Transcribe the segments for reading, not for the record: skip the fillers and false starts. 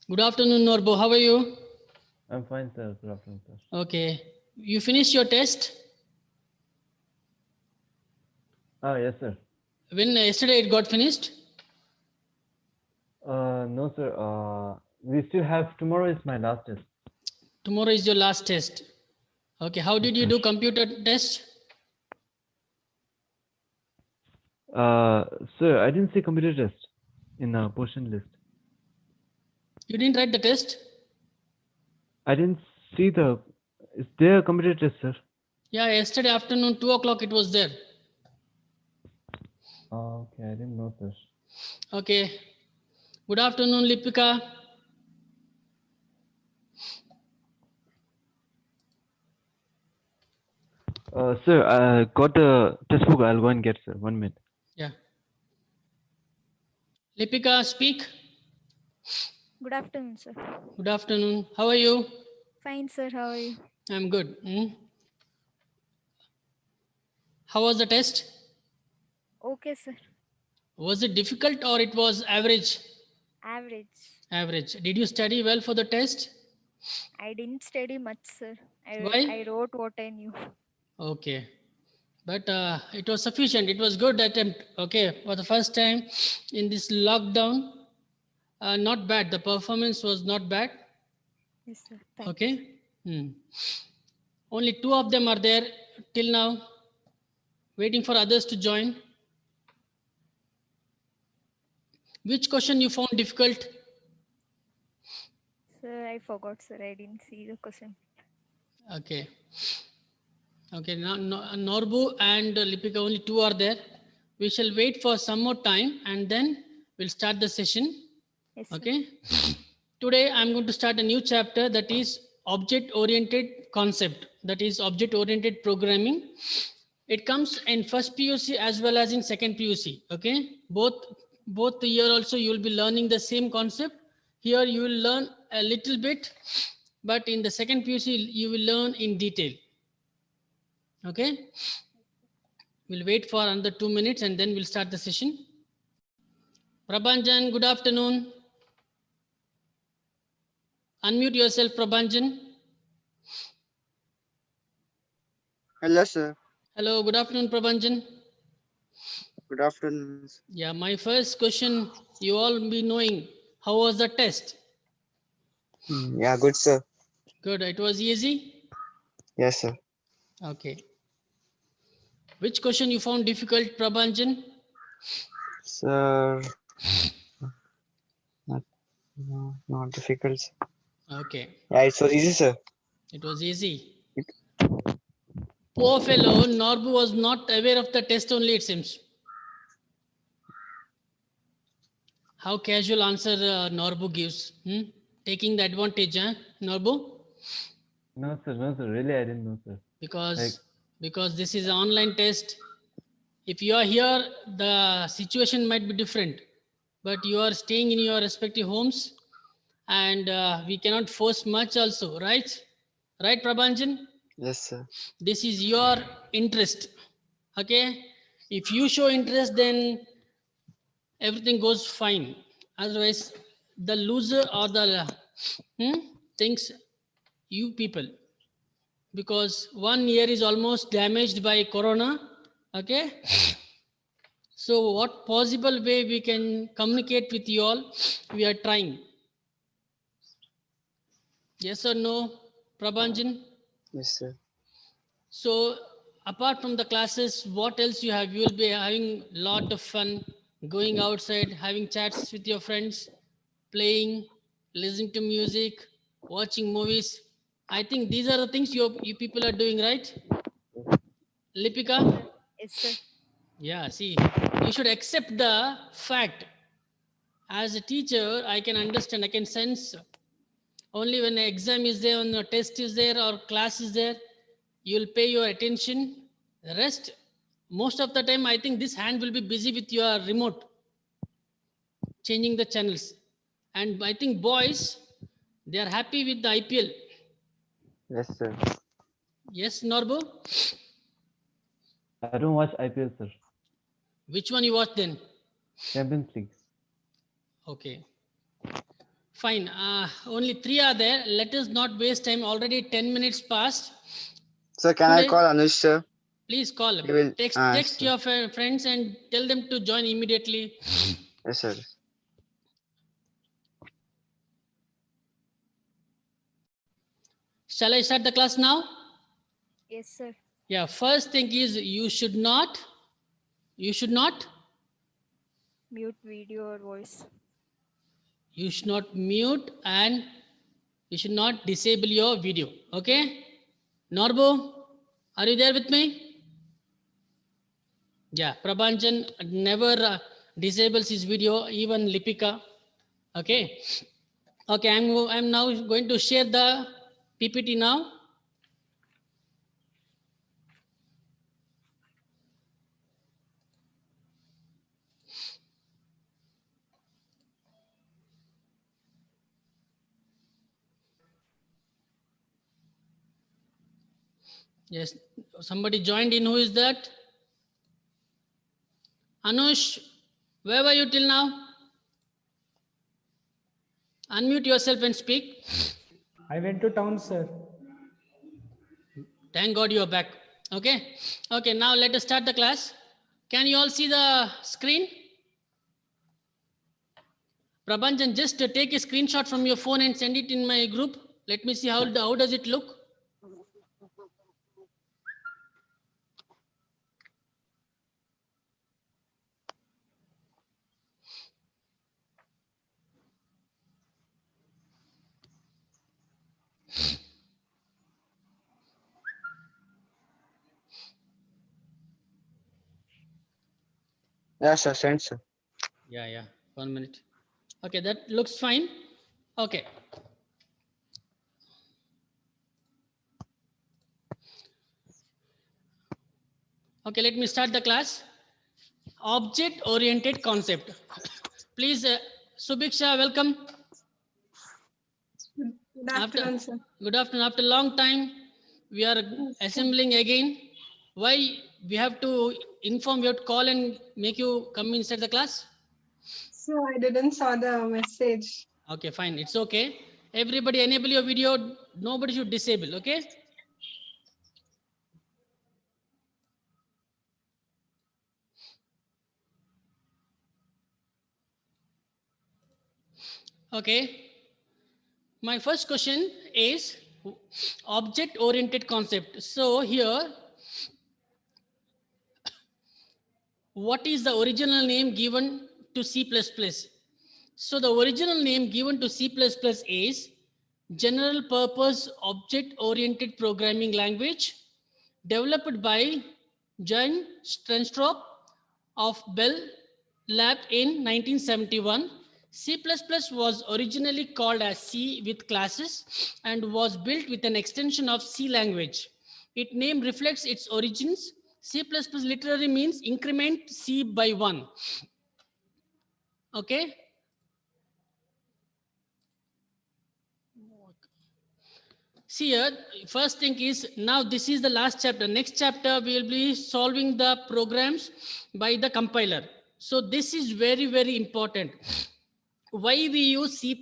Good afternoon, Norbo. How are you? I'm fine, sir. Good afternoon, sir. Okay. You finished your test? Yes, sir. When yesterday it got finished? No, sir. We still have tomorrow is my last test. Tomorrow is your last test. Okay. How Yes, did you sir. do computer test? Uh, Sir, I didn't see computer test in the portion list. You didn't write the test? I didn't see the. Is there a computer test, sir? Yeah, yesterday afternoon, 2 o'clock it was there. Okay, I didn't know, sir. Okay. Good afternoon, Lipika. Sir, I got the test book. I'll go and get, sir. 1 minute. Yeah. Lipika, speak. Good afternoon, sir. Good afternoon. How are you? Fine, sir. How are you? I'm good. How was the test? Okay, sir. Was it difficult or it was average? Average. Average. Did you study well for the test? I didn't study much, sir. Why? I wrote what I knew. Okay. But it was sufficient. It was good attempt. Okay. For the first time in this lockdown, not bad. The performance was not bad. Yes, sir. Thank you. Okay. Only two of them are there till now, waiting for others to join. Which question you found difficult? Sir, I forgot, sir. I didn't see the question. Okay. Okay. Now, Norbu and Lipika, only two are there. We shall wait for some more time and then we'll start the session. Yes, sir. Okay. Today I'm going to start a new chapter, that is object oriented concept, that is object oriented programming. It comes in first PUC as well as in second PUC. Okay. Both the year also you will be learning the same concept. Here you will learn a little bit, but in the second PUC you will learn in detail. Okay. We'll wait for another 2 minutes and then we'll start the session. Prabhanjan, good afternoon. Unmute yourself, Prabhanjan. Hello, sir. Hello, good afternoon, Prabhanjan. Good afternoon. Yeah, my first question, you all be knowing, how was the test? Yeah, good, sir. Good, it was easy? Yes, sir. Okay. Which question you found difficult, Prabhanjan? Sir, not difficult. Okay, Yeah, it was easy, sir. it was easy. Poor fellow, Norbu was not aware of the test only, it seems. How casual answer Norbu gives. Taking the advantage, Norbu? No, sir. No, sir. Really, I didn't know, sir. Because this is an online test. If you are here, the situation might be different, but you are staying in your respective homes and we cannot force much also, right? Right, Prabhanjan? Yes, sir. This is your interest. Okay. If you show interest, then everything goes fine. Otherwise, the loser or the thinks you people, because 1 year is almost damaged by corona. Okay. So what possible way we can communicate with you all, we are trying. Yes or no, Prabhanjan? Yes, sir. So apart from the classes, what else you have? You will be having lot of fun, going outside, having chats with your friends, playing, listening to music, watching movies. I think these are the things you people are doing, right? Lipika? Yes, sir. Yeah, see, you should accept the fact. As a teacher, I can understand, I can sense. Only when an exam is there, when a test is there or class is there, you'll pay your attention. The rest, most of the time, I think this hand will be busy with your remote, changing the channels. And I think boys, they are happy with the IPL. Yes, sir. Yes, Norbo? I don't watch IPL, sir. Which one you watch then? Champions League. Okay. Fine. Only 3 are there. Let us not waste time. Already 10 minutes passed. Sir, can I Today- call Anush, sir? Please call. He will. Text Sir. your friends and tell them to join immediately. Yes, sir. Shall I start the class now? Yes, sir. Yeah. First thing is you should not Mute video or voice. mute and you should not disable your video. Okay. Norbo, are you there with me? Yeah. Prabhanjan never disables his video, even Lipika. Okay. Okay. I'm now going to share the PPT now. Yes, somebody joined in. Who is that? Anush, where were you till now? Unmute yourself and speak. I went to town, sir. Thank God you are back. Okay. Okay, now let us start the class. Can you all see the screen? Prabhanjan, just take a screenshot from your phone and send it in my group. Let me see how does it look. Yeah, sir. Send, sir. Yeah. 1 minute. Okay, that looks fine. Okay. Okay, let me start the class. Object-oriented concept. Please, Subiksha, welcome. Good afternoon, sir. Good afternoon. After a long time, we are assembling again. Why we have to inform, we have to call and make you come inside the class? So I didn't saw the message. Okay, fine. It's okay. Everybody enable your video. Nobody should disable, okay? Okay. My first question is object-oriented concept. So here, what is the original name given to C++? So the original name given to C++ is General Purpose Object-Oriented Programming Language, developed by John Strenstrup of Bell Lab in 1971. C++ was originally called as C with classes and was built with an extension of C language. Its name reflects its origins. C++ literally means increment C by 1. Okay. See here, first thing is, now this is the last chapter. Next chapter, we will be solving the programs by the compiler. So this is very, very important. Why we use C++?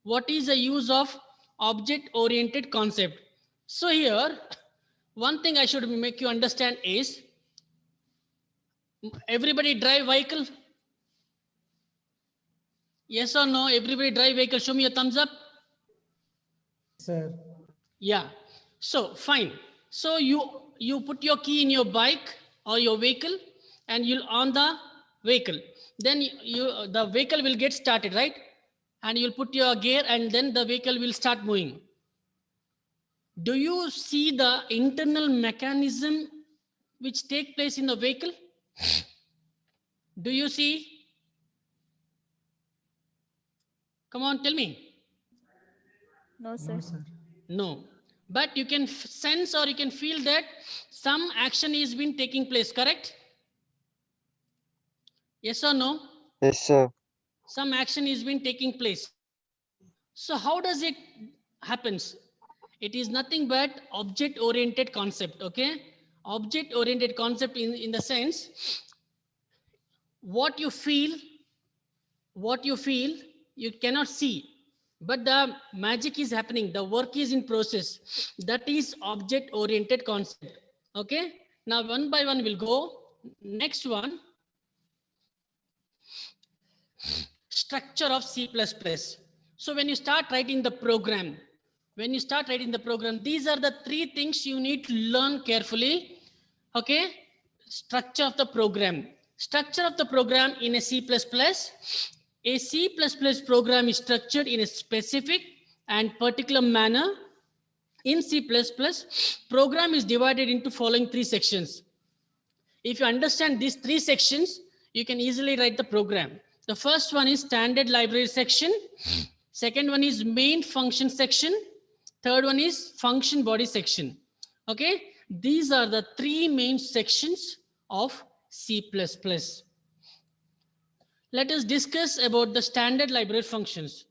What is the use of object-oriented concept? So here, one thing I should make you understand is, everybody drive vehicle? Yes or no? Everybody drive vehicle? Show me a thumbs up. Sir. Yeah. So fine. So you put your key in your bike or your vehicle and you'll on the vehicle. Then the vehicle will get started, right? And you'll put your gear and then the vehicle will start moving. Do you see the internal mechanism which take place in the vehicle? Do you see? Come on, tell me. No, sir. No, sir. No. But you can sense or you can feel that some action is been taking place, correct? Yes or no? Yes, sir. Some action is been taking place. So how does it happens? It is nothing but object-oriented concept, okay? Object-oriented concept in the sense, what you feel you cannot see, but the magic is happening. The work is in process. That is object oriented concept. Okay. Now one by one we'll go. Next one, structure of C++. So when you start writing the program, these are the three things you need to learn carefully. Okay. Structure of the program. Structure of the program in a C++. A C++ program is structured in a specific and particular manner. In C++, program is divided into following three sections. If you understand these three sections, you can easily write the program. The first one is standard library section. Second one is main function section. Third one is function body section. Okay, these are the three main sections of C++. Let us discuss about the standard library functions.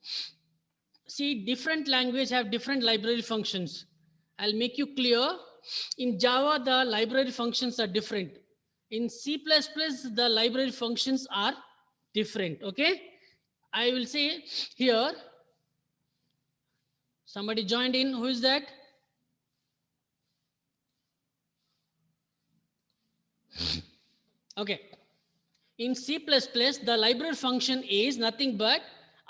See, different languages have different library functions. I'll make you clear. In Java, the library functions are different. In C++, the library functions are different. Okay, I will say here, somebody joined in. Who is that? Okay. In C++, the library function is nothing but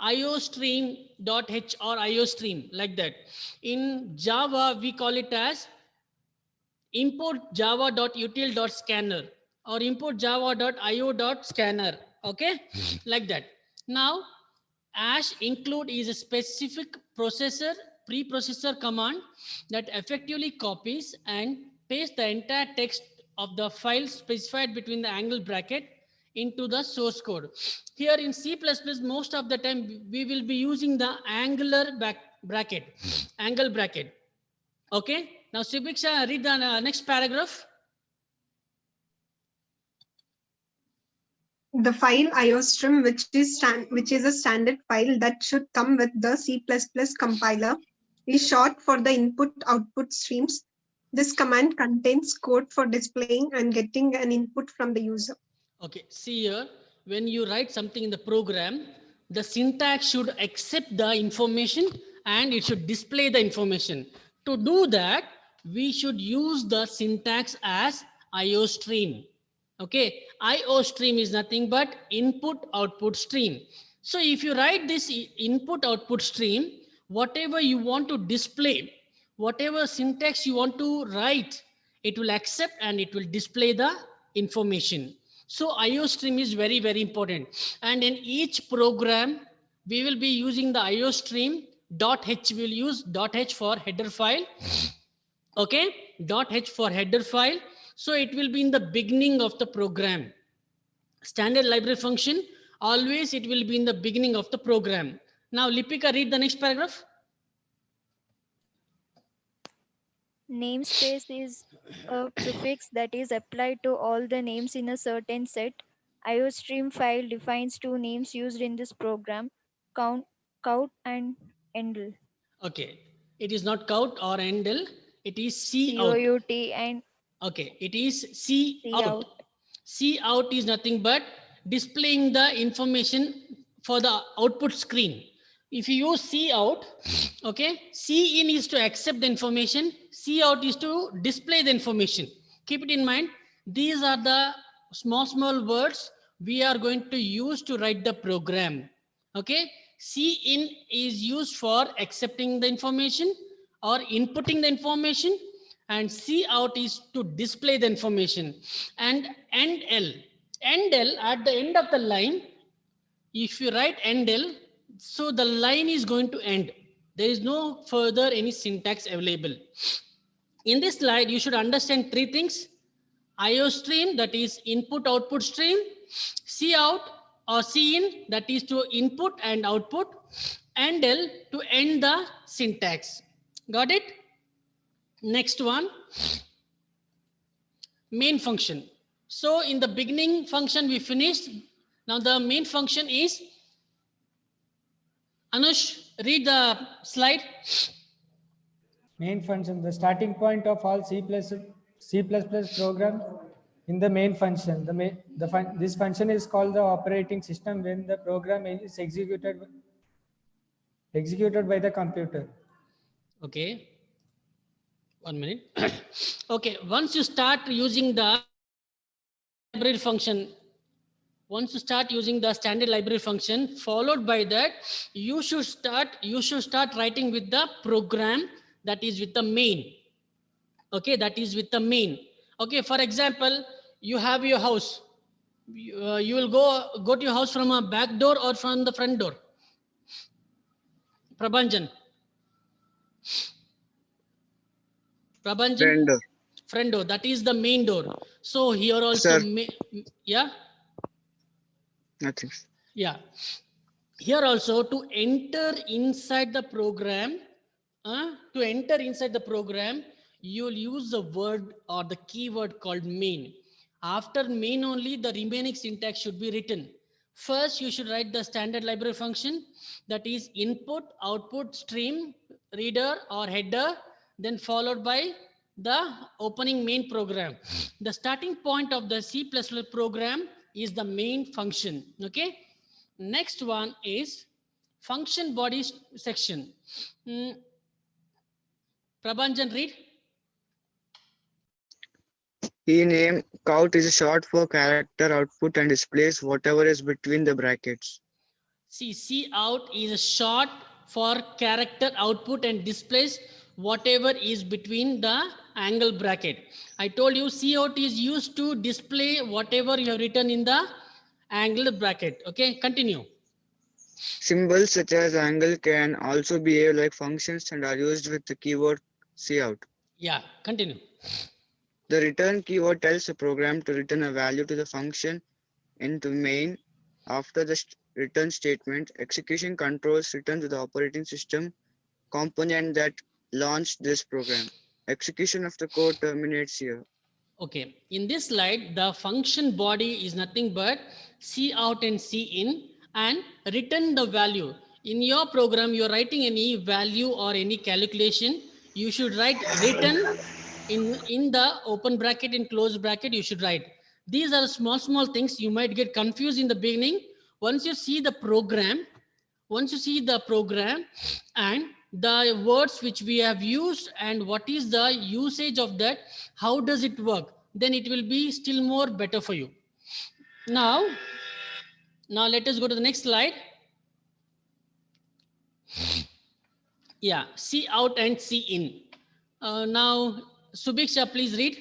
iostream.h or iostream, like that. In Java, we call it as import java.util.scanner or import java.io.scanner. Okay, like that. Now, ash include is a specific preprocessor command that effectively copies and pastes the entire text of the file specified between the angle bracket into the source code. Here in C++, most of the time we will be using the angle bracket. Okay. Now, Subiksha, read the next paragraph. The file iostream, which is a standard file that should come with the C++ compiler, is short for the input-output streams. This command contains code for displaying and getting an input from the user. Okay, see here, when you write something in the program, the syntax should accept the information and it should display the information. To do that, we should use the syntax as iostream. Okay, iostream is nothing but input-output stream. So if you write this input-output stream, whatever you want to display, whatever syntax you want to write, it will accept and it will display the information. So iostream is very, very important. And in each program, we will be using the iostream. .h will use .h for header file. Okay, .h for header file. So it will be in the beginning of the program. Standard library function, always it will be in the beginning of the program. Now, Lipika, read the next paragraph. Namespace is a prefix that is applied to all the names in a certain set. iostream file defines two names used in this program, count and endl. Okay, it is not count or endl, it is COUT cout. and Okay, it is cout. Cout is nothing but displaying the information for the output screen. If you use cout, okay, cin is to accept the information, cout is to display the information. Keep it in mind. These are the small words we are going to use to write the program. Okay, cin is used for accepting the information or inputting the information, and cout is to display the information. And endl at the end of the line, if you write endl, so the line is going to end. There is no further any syntax available. In this slide, you should understand three things. iostream, that is input output stream. Cout or cin, that is to input and output. Endl to end the syntax. Got it? Next one, main function. So in the beginning function we finished. Now the main function is, Anush, read the slide. Main function, the starting point of all C++ program in the main function. This function is called the operating system when the program is executed executed by the computer. Okay. 1 minute. Okay. Once you start using the library function, once you start using the standard library function, followed by that, you should start writing with the program that is with the main. Okay, that is with the main. Okay, for example, you have your house. You will go to your house from a back door or from the front door. Prabhanjan. Friend. Front door. That is the main door. So here also, Sir. yeah, Nothing. yeah. Here also to enter inside the program, you'll use the word or the keyword called main. After main only, the remaining syntax should be written. First, you should write the standard library function, that is input, output, stream, reader or header, then followed by the opening main program. The starting point of the C++ program is the main function. Okay. Next one is function body section. Prabhanjan, read. Name count is short for character output and displays whatever is between the brackets. See, out is a short for character output and displays whatever is between the angle bracket. I told you Cout is used to display whatever you have written in the angle bracket. Okay, continue. Symbols such as angle can also behave like functions and are used with the keyword cout. Yeah, continue. The return keyword tells the program to return a value to the function into main. After the return statement, execution controls return to the operating system component that launched this program. Execution of the code terminates here. Okay, in this slide, the function body is nothing but Cout and Cin and return the value. In your program, you're writing any value or any calculation, you should write return in the open bracket and close bracket, you should write. These are small things. You might get confused in the beginning. Once you see the program and the words which we have used and what is the usage of that, how does it work, then it will be still more better for you. Now let us go to the next slide. Yeah, Cout and Cin. Now Subiksha, please read.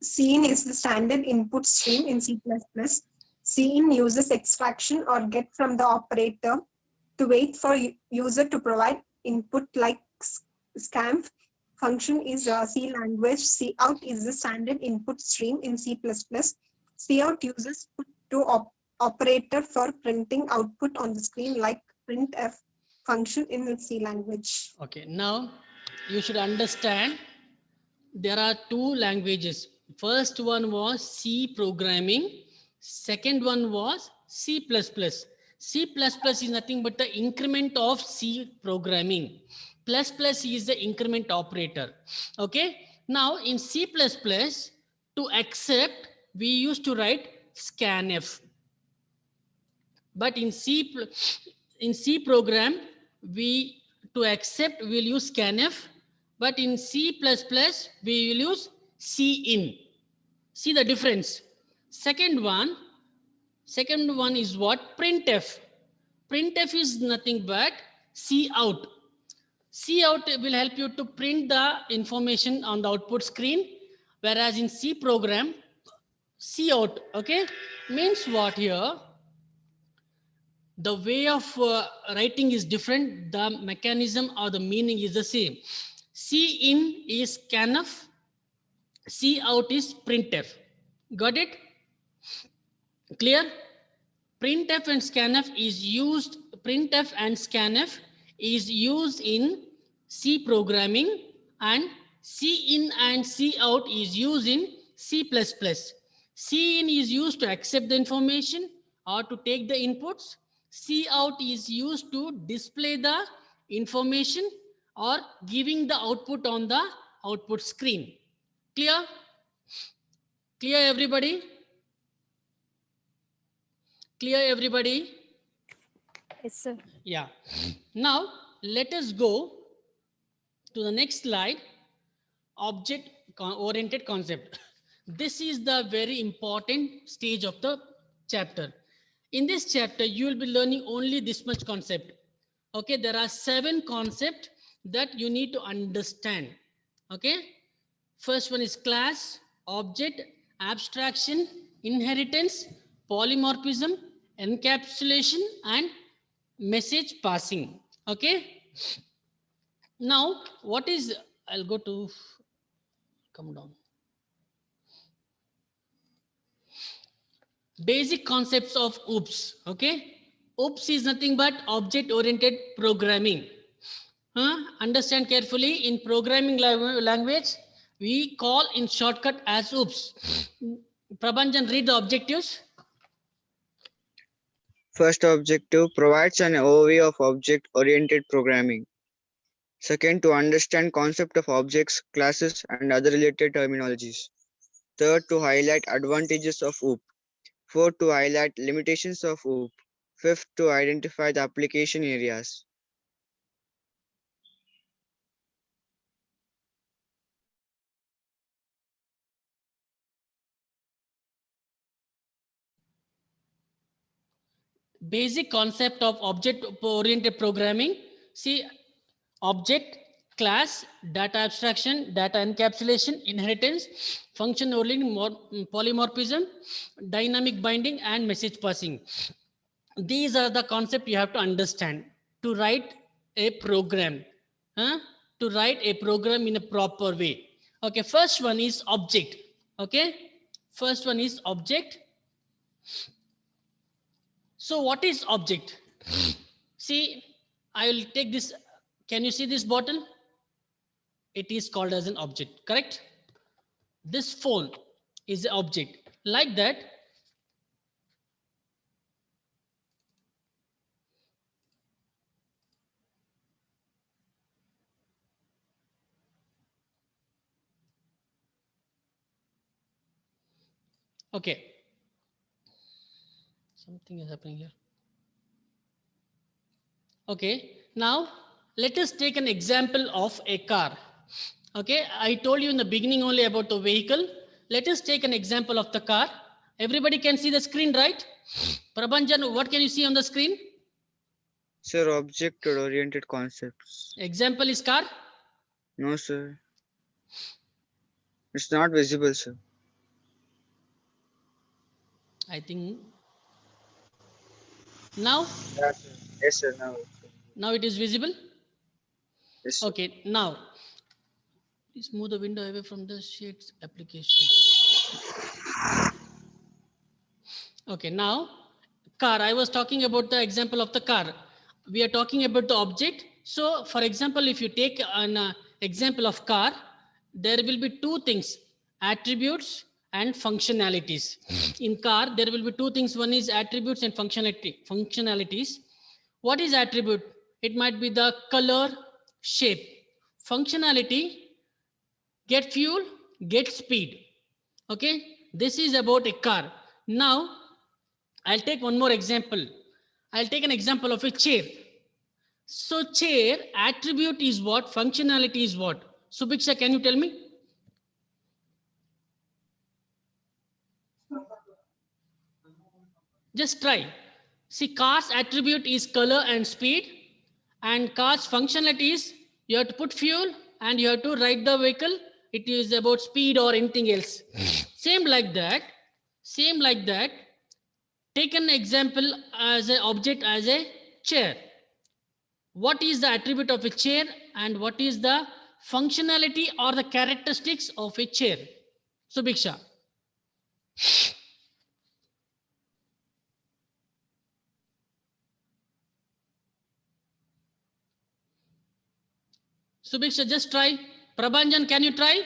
Cin is the standard input stream in C++. Cin uses extraction or get from the operator to wait for user to provide input like scanf. Function is a C language. Cout is the standard input stream in C++. Cout uses put to operator for printing output on the screen like printf function in the C language. Okay, now you should understand there are two languages. First one was C programming. Second one was C++. C++ is nothing but the increment of C programming. Plus plus is the increment operator. Okay. Now in C++, to accept, we used to write scanf. But in C program, to accept, we'll use scanf. But in C++, we will use Cin. See the difference. Second one is what? Printf. Printf is nothing but Cout. Cout will help you to print the information on the output screen. Whereas in C program, Cout, okay, means what here? The way of writing is different. The mechanism or the meaning is the same. Cin is scanf. Cout is printf. Got it? Clear? Printf and scanf is used. Printf and scanf is used in C programming, and Cin and Cout is used in C++. Cin is used to accept the information or to take the inputs. Cout is used to display the information or giving the output on the output screen. Clear? Clear, everybody? Clear, everybody? Yes, sir. Yeah. Now let us go to the next slide. Object oriented concept. This is the very important stage of the chapter. In this chapter, you will be learning only this much concept. Okay, there are 7 concepts that you need to understand. Okay, first one is class, object, abstraction, inheritance, polymorphism, encapsulation, and message passing. Okay, now what is, I'll go to, come down. Basic concepts of OOPS. Okay, OOPS is nothing but object oriented programming. Understand carefully. In programming language, we call in shortcut as OOPS. Prabhanjan, read the objectives. First objective provides an overview of object-oriented programming. Second, to understand concept of objects, classes, and other related terminologies. Third, to highlight advantages of OOP. Fourth, to highlight limitations of OOP. Fifth, to identify the application areas. Basic concept of object oriented programming. See, object, class, data abstraction, data encapsulation, inheritance, function oriented, polymorphism, dynamic binding, and message passing. These are the concepts you have to understand to write a program. To write a program in a proper way. Okay, first one is object. Okay, first one is object. So what is object? See, I will take this. Can you see this bottle? It is called as an object, correct? This phone is an object. Like that, okay. Something is happening here. Okay, now let us take an example of a car. Okay, I told you in the beginning only about the vehicle. Let us take an example of the car. Everybody can see the screen, right? Prabhanjan, what can you see on the screen? Sir, object-oriented concepts. Example is car. No, sir. It's not visible, sir. I think now, Yes, sir. now it is visible. Yes, sir. Okay, now please move the window away from the sheets application. Okay, now car. I was talking about the example of the car. We are talking about the object. So, for example, if you take an example of car, there will be 2 things: attributes and functionalities. In car, there will be 2 things. One is attributes and functionalities. What is attribute? It might be the color, shape. Functionality: get fuel, get speed. Okay, this is about a car. Now I'll take one more example. I'll take an example of a chair. So chair attribute is what? Functionality is what? Subiksha, can you tell me? Just try. See, car's attribute is color and speed, and car's functionality is you have to put fuel and you have to ride the vehicle. It is about speed or anything else. Same like that. Same like that. Take an example as an object as a chair. What is the attribute of a chair and what is the functionality or the characteristics of a chair? Subiksha. Subiksha, just try. Prabhanjan, can you try?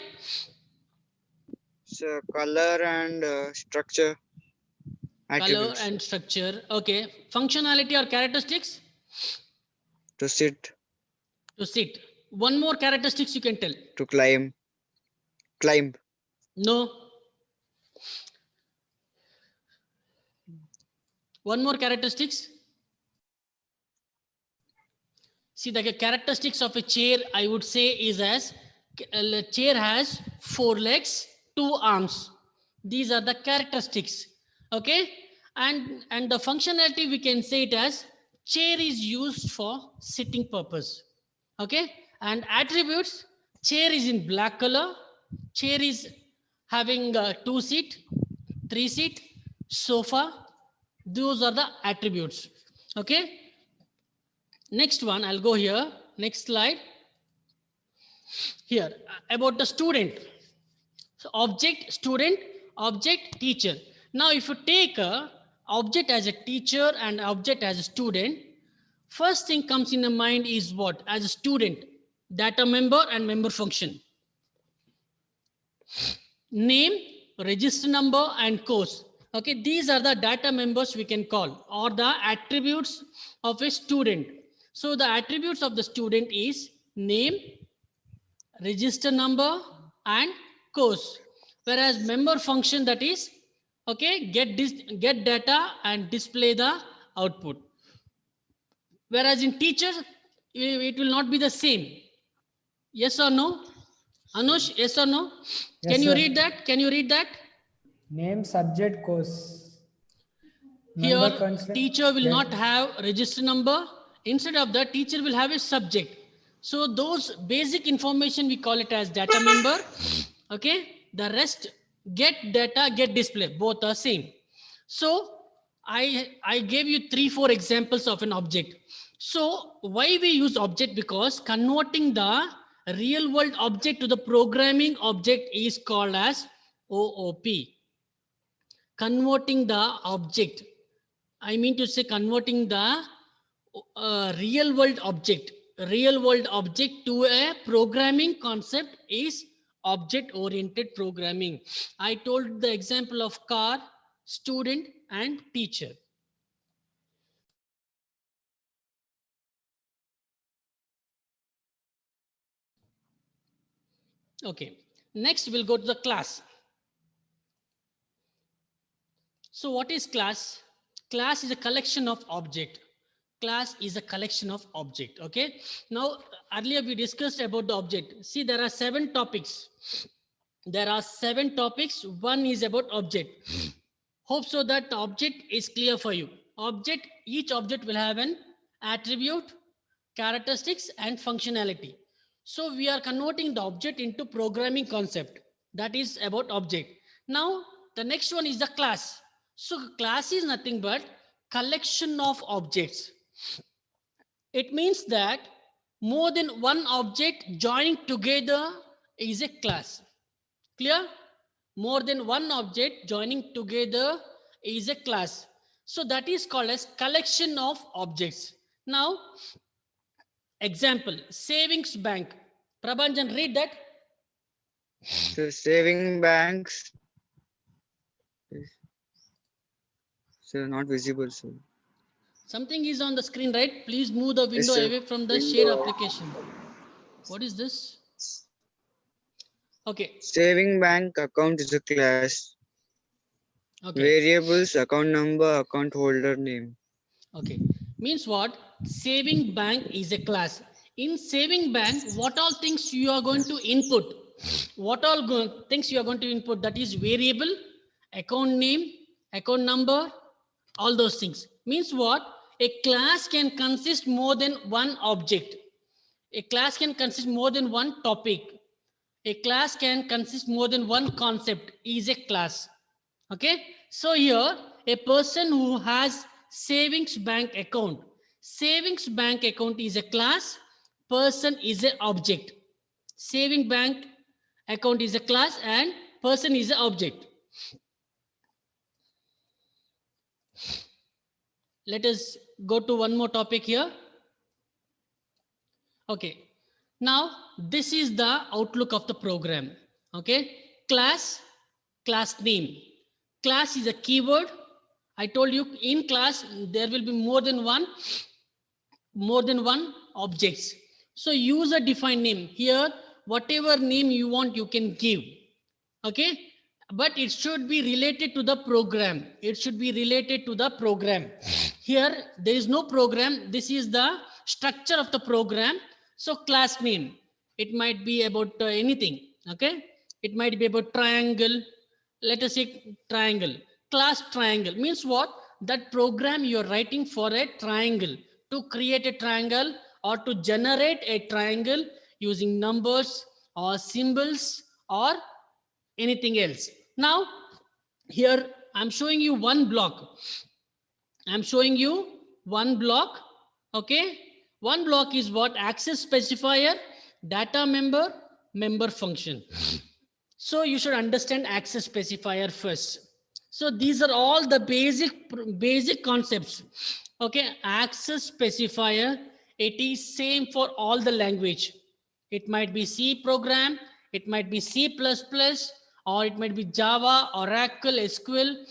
Sir, color and structure. Color Attributes. and structure. Okay. Functionality or characteristics? To sit. To sit. One more characteristics you can tell. To climb. Climb. No. One more characteristics. See, the characteristics of a chair, I would say, is as a chair has 4 legs, 2 arms. These are the characteristics. Okay, and the functionality, we can say it as chair is used for sitting purpose. Okay, and attributes, chair is in black color, chair is having 2 seat, 3 seat, sofa. Those are the attributes. Okay, next one, I'll go here, next slide. Here about the student. So object student, object teacher. Now if you take a object as a teacher and object as a student, first thing comes in the mind is what? As a student, data member and member function. Name, register number and course. Okay, these are the data members we can call, or the attributes of a student. So the attributes of the student is name, register number and course, whereas member function, that is, okay, get data and display the output. Whereas in teacher, it will not be the same. Yes or no? Anush, yes or no? Yes, Can you sir. read that? Can you read that? Name, subject, course. Here, Member function. teacher will Get- not have register number. Instead of that, teacher will have a subject. So those basic information, we call it as data member. Okay, the rest, get data, get display, both are same. So I gave you 3-4 examples of an object. So why we use object? Because converting the real world object to the programming object is called as OOP. Converting the object, I mean to say converting the real world object to a programming concept is object oriented programming. I told the example of car, student and teacher. Okay, next we'll go to the class. So what is class? Class is a collection of object. Class is a collection of object. Okay, now earlier we discussed about the object. See, there are 7 topics. There are 7 topics. One is about object. Hope so that the object is clear for you. Object, each object will have an attribute, characteristics and functionality. So we are converting the object into programming concept. That is about object. Now the next one is the class. So class is nothing but collection of objects. It means that more than one object joining together is a class. Clear? More than one object joining together is a class. So that is called as collection of objects. Now, example, savings bank. Prabhanjan, read that. So saving banks. So not visible. So Something is on the screen, right? Please move the window sir. away from the share application. What is this? Okay. saving bank account is a class. Okay. Variables, account number, account holder name. Okay. Means what? Saving bank is a class. In saving bank, what all things you are going to input? What all things you are going to input? That is variable, account name, account number, all those things. Means what? A class can consist more than one object. A class can consist more than one topic. A class can consist more than one concept is a class. Okay. So here a person who has savings bank account is a class, person is an object. Saving bank account is a class and person is an object. Let us go to one more topic here. Okay. Now this is the outlook of the program. Okay. Class name. Class is a keyword. I told you in class there will be more than one objects. So use a defined name. Here whatever name you want you can give. Okay, but it should be related to the program. It should be related to the program. Here there is no program. This is the structure of the program. So class name, it might be about anything. Okay, it might be about triangle. Let us say triangle. Class triangle means what? That program you're writing for a triangle, to create a triangle or to generate a triangle using numbers or symbols or anything else. Now here I'm showing you one block. I'm showing you one block. Okay, one block is what? Access specifier, data member, member function. So you should understand access specifier first. So these are all the basic concepts. Okay, access specifier, it is same for all the language. It might be C program, it might be C++, or it might be Java, Oracle, SQL.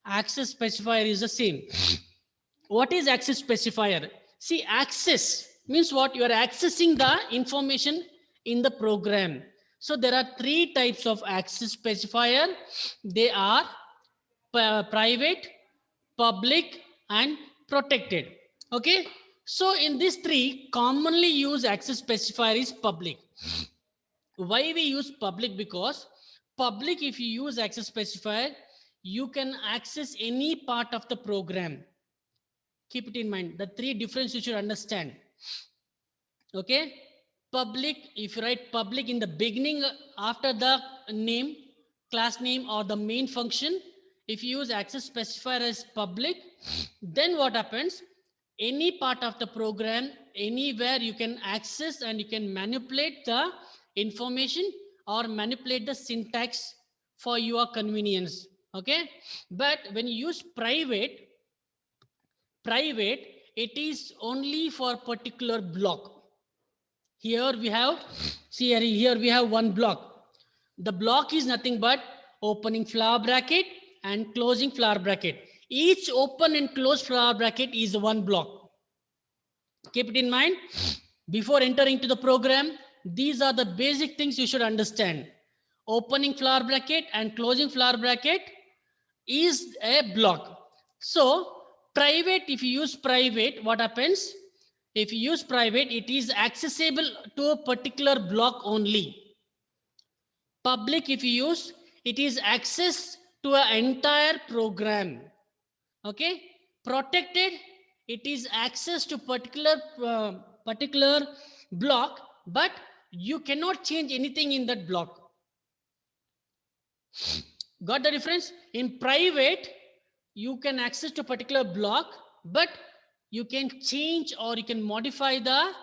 Access specifier is the same. What is access specifier? See, access means what? You are accessing the information in the program. So there are three types of access specifier. They are private, public, and protected. Okay, so in these three, commonly used access specifier is public. Why we use public? Because public, if you use access specifier, you can access any part of the program. Keep it in mind. The three difference you should understand. Okay, public, if you write public in the beginning after the name, class name, or the main function, if you use access specifier as public, then what happens? Any part of the program, anywhere you can access and you can manipulate the information or manipulate the syntax for your convenience. Okay, but when you use private, it is only for particular block. Here we have, see here we have one block. The block is nothing but opening flower bracket and closing flower bracket. Each open and closed flower bracket is one block. Keep it in mind. Before entering to the program, these are the basic things you should understand. Opening flower bracket and closing flower bracket is a block. So private, if you use private, what happens? If you use private, it is accessible to a particular block only. Public, if you use, it is access to an entire program. Okay, protected, it is access to particular block, but you cannot change anything in that block. Got the difference? In private, you can access to a particular block, but you can change or you can modify the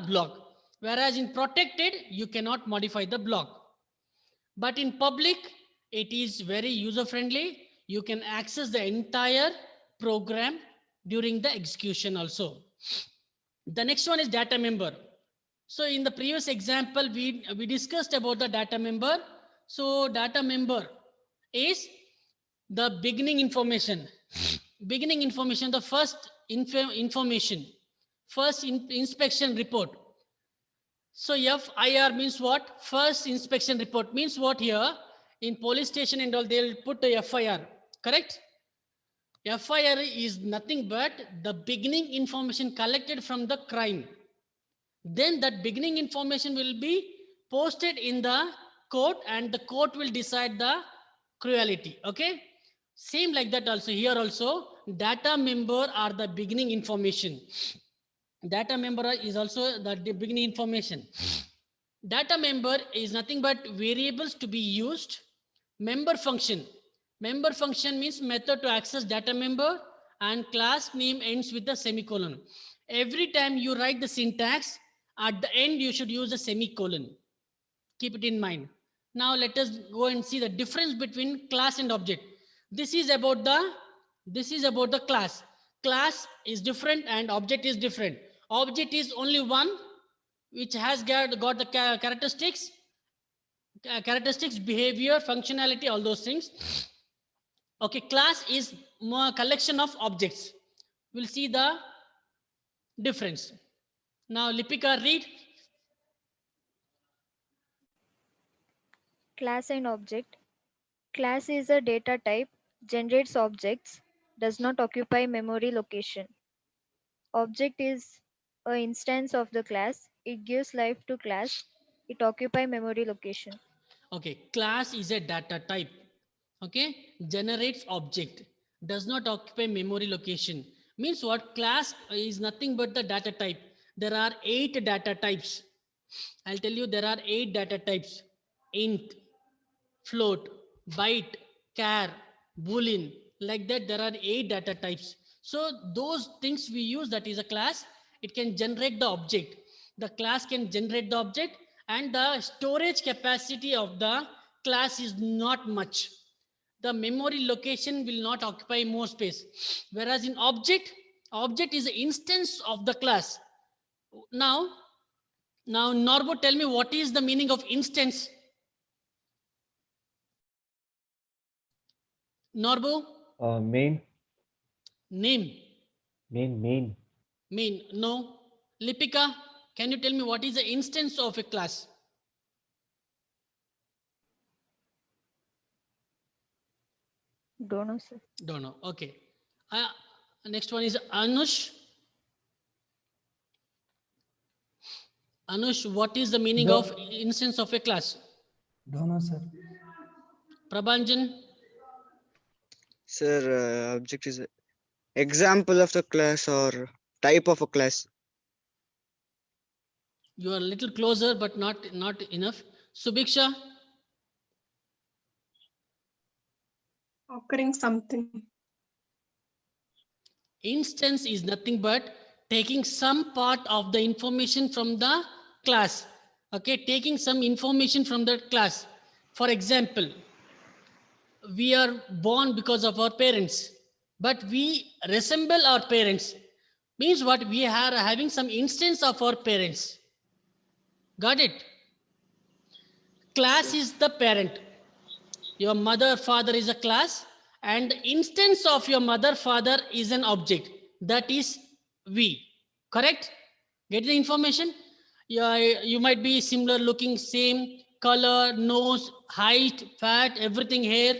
block. Whereas in protected, you cannot modify the block. But in public, it is very user friendly. You can access the entire program during the execution also. The next one is data member. So in the previous example, we discussed about the data member. So data member is the beginning information. The first information, first inspection report. So FIR means what? First inspection report means what? Here in police station and all, they'll put the FIR, correct? FIR is nothing but the beginning information collected from the crime. Then that beginning information will be posted in the court and the court will decide the cruelty. Okay, same like that also. Here also, data member are the beginning information. Data member is also the beginning information. Data member is nothing but variables to be used. Member function means method to access data member, and class name ends with a semicolon. Every time you write the syntax, at the end you should use a semicolon. Keep it in mind. Now let us go and see the difference between class and object. This is about the class. Class is different and object is different. Object is only one which has got the characteristics, behavior, functionality, all those things. Okay, class is more collection of objects. We'll see the difference. Now Lipika, read. Class and object. Class is a data type, generates objects. does not occupy memory location. Object is an instance of the class. It gives life to class. It occupy memory location. Okay, class is a data type. Okay, generates object, does not occupy memory location. Means what? Class is nothing but the data type. There are 8 data types. I'll tell you there are 8 data types. Int, float, byte, char, boolean. Like that, there are 8 data types. So those things we use, that is a class. It can generate the object. The class can generate the object, and the storage capacity of the class is not much. The memory location will not occupy more space. Whereas in object is an instance of the class. Now Norbo, tell me what is the meaning of instance? Norbo? Main. Name. Main. No. Lipika, can you tell me what is the instance of a class? Don't know, sir. Don't know. Okay. Next one is Anush. Anush, what is the meaning No. of instance of a class? Don't know, sir. Prabhanjan? Sir, object is a example of the class or type of a class. You are a little closer, but not enough. Subiksha? Occurring something. Instance is nothing but taking some part of the information from the class. Okay, taking some information from the class. For example, we are born because of our parents, but we resemble our parents. Means what? We are having some instance of our parents. Got it? Class is the parent. Your mother, father is a class, and the instance of your mother, father is an object. That is we. Correct? Get the information? Yeah, you might be similar looking, same color, nose, height, fat, everything, hair,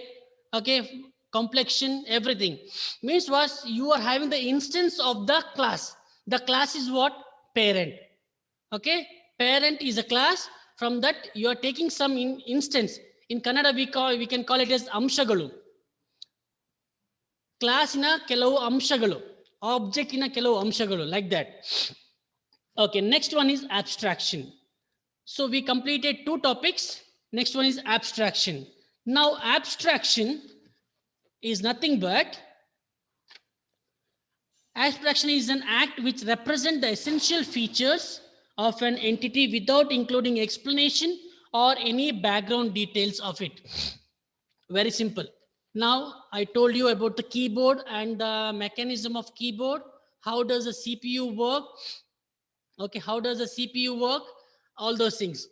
okay, complexion, everything. Means what? You are having the instance of the class. The class is what? Parent. Okay, parent is a class. From that you are taking some instance. In Kannada we can call it as amshagalu. Class in a ಕೆಲವು ಅಂಶಗಳು, object in a ಕೆಲವು ಅಂಶಗಳು, like that. Okay, next one is abstraction. So we completed 2 topics. Next one is abstraction. Now abstraction is nothing but abstraction is an act which represents the essential features of an entity without including explanation or any background details of it. Very simple. Now I told you about the keyboard and the mechanism of keyboard. How does the CPU work? Okay, how does the CPU work? All those things.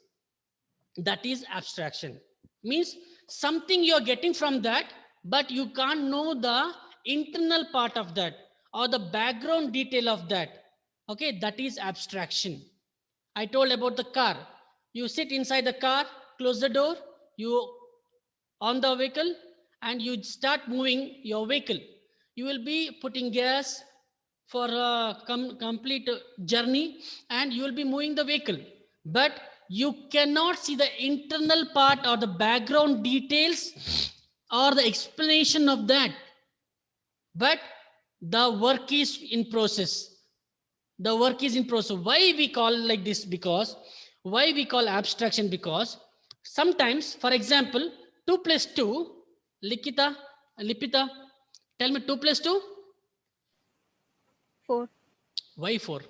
That is abstraction. Means something you're getting from that, but you can't know the internal part of that or the background detail of that. Okay, that is abstraction. I told about the car. You sit inside the car, close the door, you on the vehicle, and you start moving your vehicle. You will be putting gas for a complete journey, and you will be moving the vehicle, but you cannot see the internal part or the background details or the explanation of that. But the work is in process. The work is in process. Why we call like this? Because why we call abstraction? Because sometimes, for example, 2 plus 2, Lipita, tell me 2 plus 2. 4. Why 4?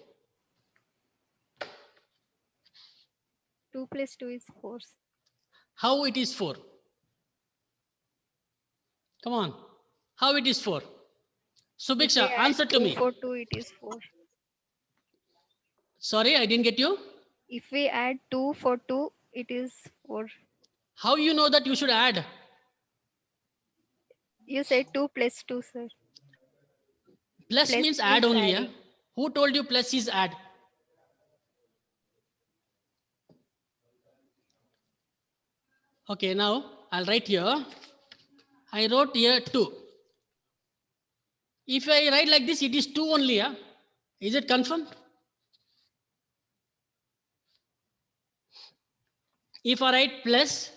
2 plus 2 is 4. How it is 4? Come on. How it is 4? Subiksha, If we add answer to 2 me. for 2, it is 4. Sorry, I didn't get you. If we add 2 for 2, it is 4. How you know that you should add? You said 2 plus 2, sir. Plus Plus means add means only. Yeah? adding. Who told you plus is add? Okay, now I'll write here. I wrote here 2. If I write like this, it is 2 only. Yeah? Is it confirmed? If I write plus,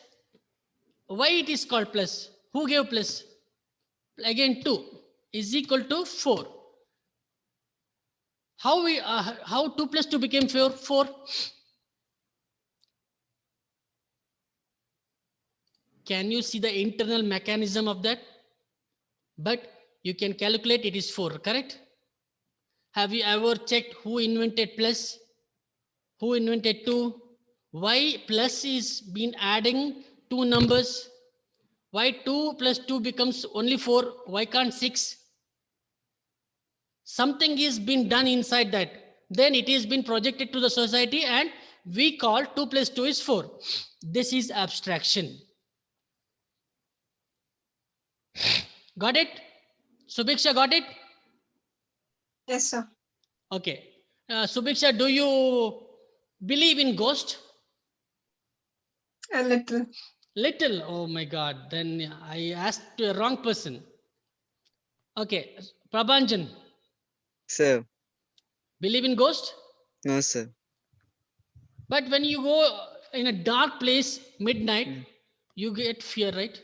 why it is called plus? Who gave plus? Again 2 is equal to 4. How 2 plus 2 became 4? Can you see the internal mechanism of that? But you can calculate it is 4, correct? Have you ever checked who invented plus? Who invented 2? Why plus is been adding 2 numbers? Why 2 plus 2 becomes only 4? Why can't 6? Something is been done inside that. Then it is been projected to the society and we call 2 plus 2 is 4. This is abstraction. Got it? Subiksha, got it? Yes, sir. Okay. Subiksha, do you believe in ghost? A little. Little. Oh my God. Then I asked to a wrong person. Okay. Prabhanjan, Sir. believe in ghost? No, sir. But when you go in a dark place, midnight, you get fear, right?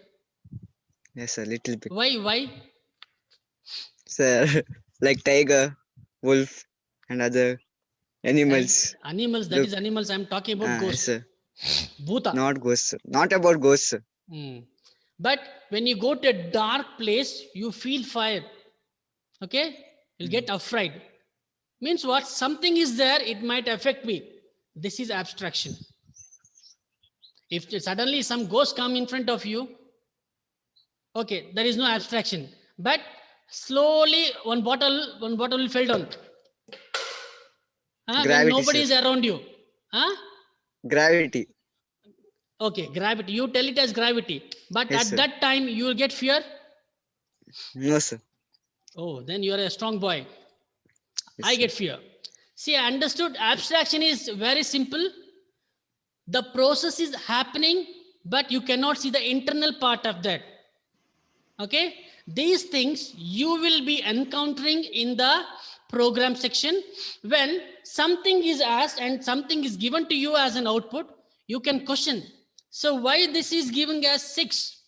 Yes, sir. Little bit. Why? Sir, like tiger, wolf, and other animals. Animals, that is animals. I'm talking about Yes, ghost. sir. Bhuta. Not ghost, sir. Not about ghost, sir. But when you go to a dark place, you feel fire. Okay? You'll get afraid. Means what? Something is there, it might affect me. This is abstraction. If suddenly some ghost come in front of you, okay, there is no abstraction. But slowly one bottle will fall down. When Gravity, nobody sir. is around you. Gravity. Okay, gravity. You tell it as gravity. But Yes, at sir. that time, you will get fear. No, sir. Oh, then you are a strong boy. Yes, I sir. get fear. See, I understood abstraction is very simple. The process is happening, but you cannot see the internal part of that. Okay? These things you will be encountering in the program section. When something is asked and something is given to you as an output, you can question. So why this is given as 6?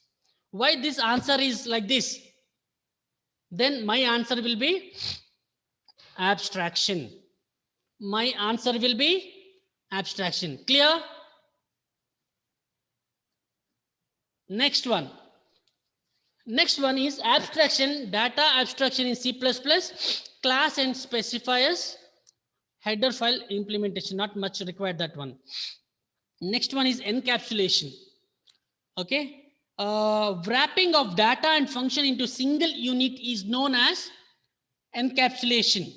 Why this answer is like this? Then my answer will be abstraction. My answer will be abstraction. Clear? Next one. Next one is abstraction, data abstraction in C++, class and specifiers, header file implementation, not much required that one. Next one is encapsulation. Okay. Wrapping of data and function into single unit is known as encapsulation.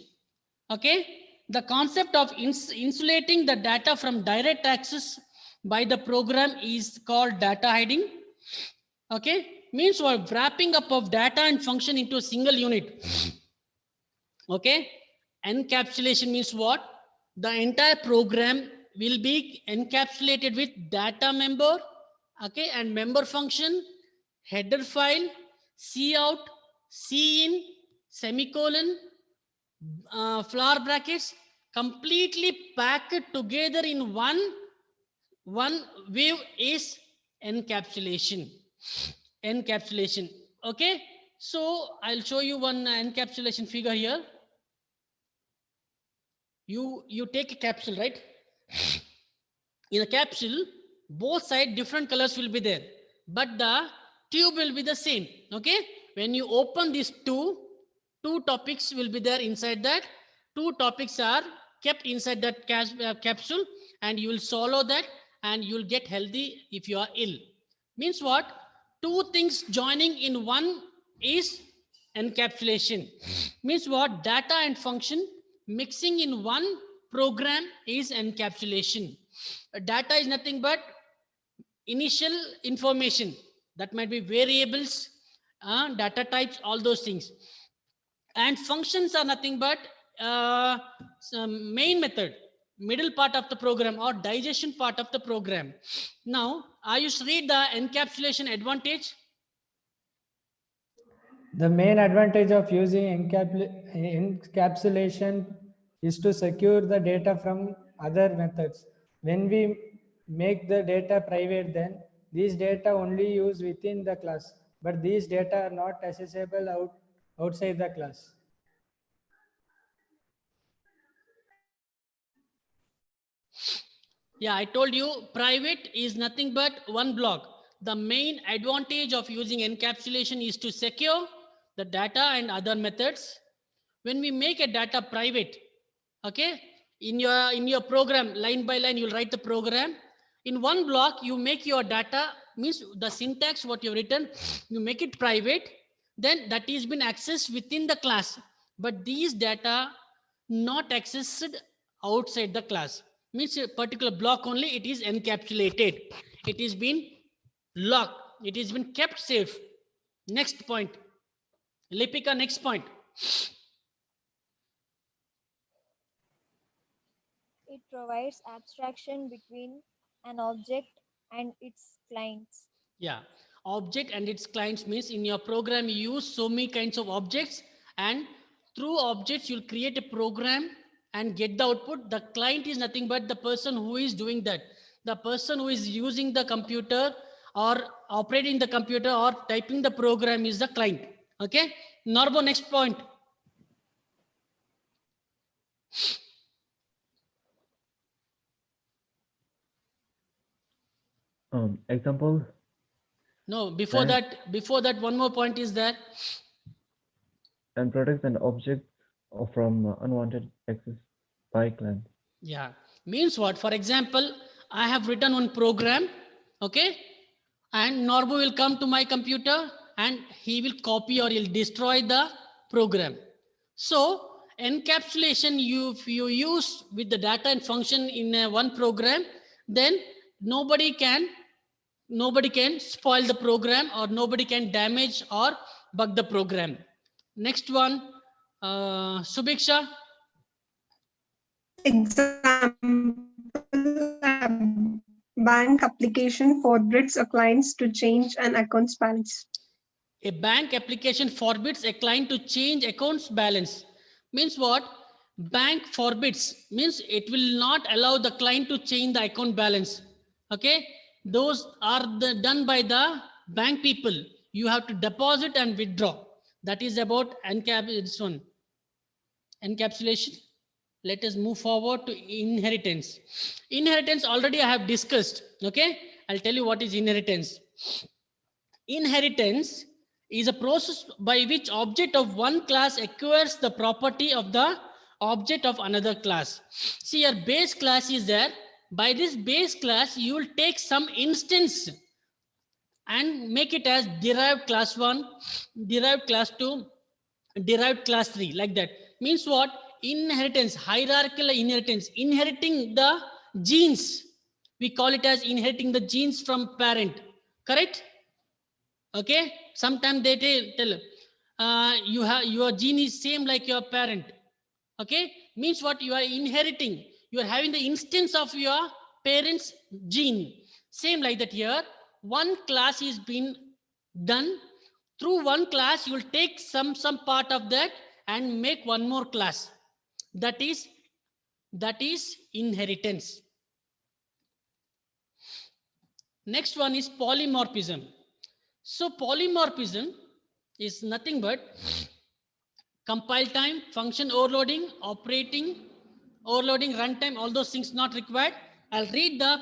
Okay. The concept of insulating the data from direct access by the program is called data hiding. Okay. Means what? Wrapping up of data and function into a single unit. Okay. Encapsulation means what? The entire program will be encapsulated with data member, okay, and member function, header file, cout, cin, semicolon, flower brackets, completely packed together in one view is encapsulation. Encapsulation. Okay. So I'll show you one encapsulation figure here. You take a capsule, right? In a capsule, both sides different colors will be there, but the tube will be the same. Okay. When you open these two topics will be there inside that. Two topics are kept inside that capsule, and you will swallow that and you will get healthy if you are ill. Means what? Two things joining in one is encapsulation. Means what? Data and function mixing in one program is encapsulation. Data is nothing but initial information. That might be variables, data types, all those things. And functions are nothing but some main method, middle part of the program or digestion part of the program. Now, I used to read the encapsulation advantage. The main advantage of using encapsulation is to secure the data from other methods. When we make the data private, then these data only used within the class, but these data are not accessible outside the class. Yeah, I told you private is nothing but one block. The main advantage of using encapsulation is to secure the data and other methods. When we make a data private, okay, in your program, line by line, you'll write the program. In one block, you make your data, means the syntax, what you've written, you make it private, then that is been accessed within the class. But these data not accessed outside the class. Means a particular block only, it is encapsulated. It is been locked. It has been kept safe. Next point. Lipika, next point. It provides abstraction between an object and its clients. Yeah, object and its clients means in your program you use so many kinds of objects, and through objects you'll create a program and get the output. The client is nothing but the person who is doing that. The person who is using the computer or operating the computer or typing the program is the client. Okay, Norbo, next point. Example. No, before that, one more point is that. And protects an object from unwanted access by client. Yeah, means what? For example, I have written one program, okay, and Norbo will come to my computer and he will copy or he'll destroy the program. So encapsulation, if you use with the data and function in one program, then nobody can spoil the program, or nobody can damage or bug the program. Next one, Subiksha. Example, bank application forbids a client to change an account's balance. A bank application forbids a client to change account's balance. Means what? Bank forbids means it will not allow the client to change the account balance. Okay, those are done by the bank people. You have to deposit and withdraw. That is about encapsulation. Let us move forward to inheritance. Inheritance already I have discussed. Okay, I'll tell you what is inheritance. Inheritance is a process by which object of one class acquires the property of the object of another class. See, your base class is there. By this base class, you will take some instance and make it as derived class 1, derived class 2, derived class 3, like that. Means what? Inheritance, hierarchical inheritance, inheriting the genes. We call it as inheriting the genes from parent, correct? Okay, sometimes they tell you have your gene is same like your parent. Okay, means what? You are inheriting, you are having the instance of your parents gene. Same like that here, one class is being done. Through one class you will take some part of that and make one more class. That is inheritance. Next one is polymorphism. So polymorphism is nothing but compile time, function overloading, operating overloading, runtime, all those things not required. I'll read the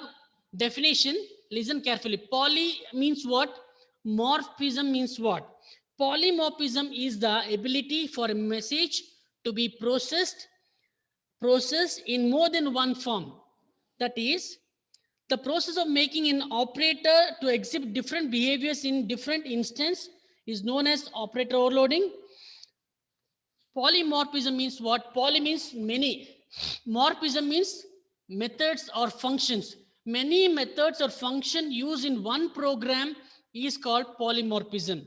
definition. Listen carefully. Poly means what? Morphism means what? Polymorphism is the ability for a message to be processed in more than one form. That is, the process of making an operator to exhibit different behaviors in different instances is known as operator overloading. Polymorphism means what? Poly means many. Morphism means methods or functions. Many methods or function used in one program is called polymorphism.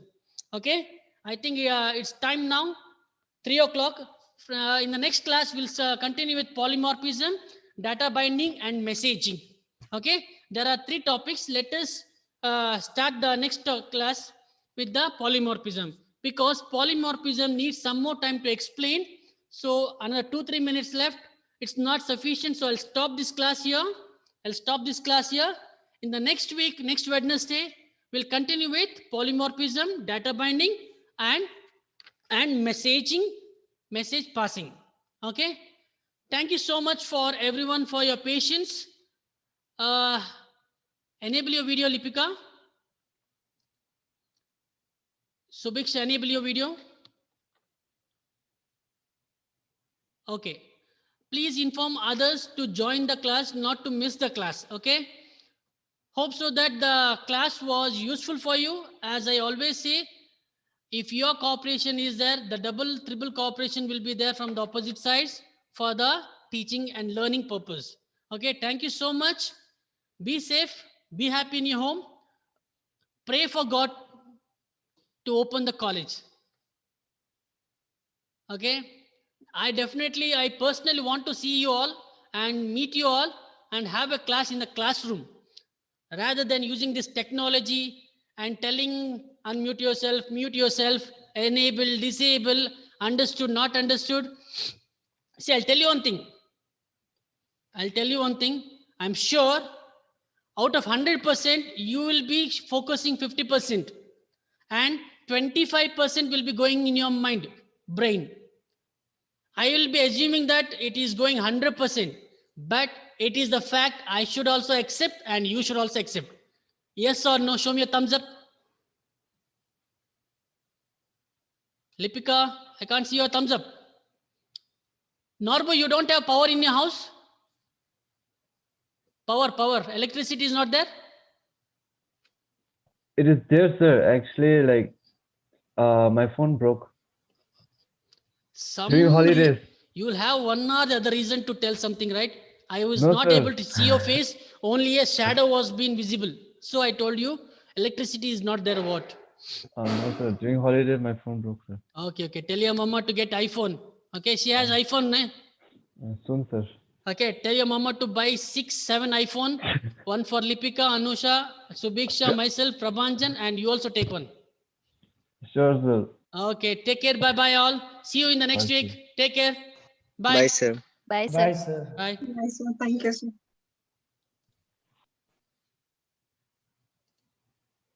Okay, I think it's time now, 3 o'clock. In the next class, we'll continue with polymorphism, data binding, and messaging. Okay, there are 3 topics. Let us start the next class with the polymorphism. because polymorphism needs some more time to explain. So another 2-3 minutes left. It's not sufficient. So I'll stop this class here. In the next week, next Wednesday, we'll continue with polymorphism, data binding, and message passing. Okay. Thank you so much for everyone for your patience. Enable your video, Lipika. Subiksha, enable your video. Okay. Please inform others to join the class, not to miss the class. Okay. Hope so that the class was useful for you. As I always say, if your cooperation is there, the double, triple cooperation will be there from the opposite sides for the teaching and learning purpose. Okay. Thank you so much. Be safe. Be happy in your home. Pray for God to open the college. Okay. I personally want to see you all and meet you all and have a class in the classroom rather than using this technology and telling unmute yourself, mute yourself, enable, disable, understood, not understood. See, I'll tell you one thing. I'm sure out of 100%, you will be focusing 50% and 25% will be going in your mind, brain. I will be assuming that it is going 100%, but it is the fact I should also accept and you should also accept. Yes or no? Show me a thumbs up. Lipika, I can't see your thumbs up. Norbo, you don't have power in your house? Power. Electricity is not there? It is there, sir. Actually, like, my phone broke during holidays. You will have one or the other reason to tell something, right? I was No, not sir. able to see your face. Only a shadow was being visible. So I told you, electricity is not there. What? No, sir. During holidays, my phone broke, sir. Okay. Tell your mama to get iPhone. Okay, she has iPhone, ne? Soon, sir. Okay, tell your mama to buy 6-7 iPhone. One for Lipika, Anusha, Subiksha, myself, Prabhanjan, and you also take one. Sure, sir. Okay, take care. Bye all. See you in the next Bye, week. sir. Take care. Bye. Bye, sir. Bye, sir. Bye, sir. Bye. Nice one. Thank you, sir.